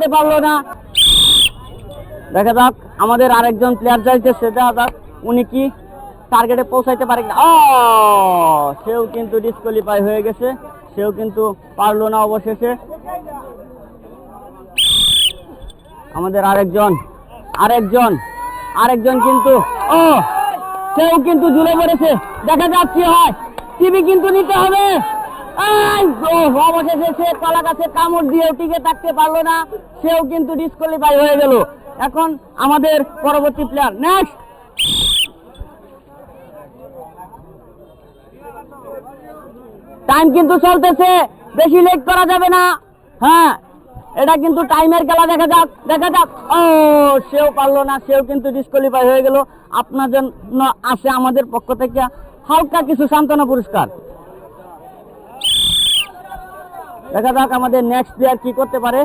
করতে পারলো না। দেখা যাক আমাদের আরেকজন প্লেয়ার যাইতেছে, দেখা যাক উনি কি টার্গেটে পৌঁছাইতে পারে কিনা। সেও কিন্তু ডিসকোয়ালিফাই হয়ে গেছে, সেও কিন্তু পারলো না অবশেষে। আমাদের আরেকজন কিন্তু সেও কিন্তু ঝুলে পড়েছে। দেখা যাক কি হয়, টিভি কিন্তু নিতে হবে। অবশেষে সে কলা গাছে কামড় দিয়ে টিকে থাকতে পারলো না, সেও কিন্তু ডিসকোয়ালিফাই হয়ে গেল। এখন আমাদের পরবর্তী প্লেয়ার নেক্সট। টাইম কিন্তু চলতেছে, বেশি লেট করা যাবে না। হ্যাঁ, এটা কিন্তু টাইমের খেলা। দেখা যাক সেও পারলো না, সেও কিন্তু ডিসকোয়ালিফাই হয়ে গেল। আপনার জন্য আসে আমাদের পক্ষ থেকে হালকা কিছু সান্ত্বনা পুরস্কার। দেখা যাক আমাদের নেক্সট প্লেয়ার কি করতে পারে।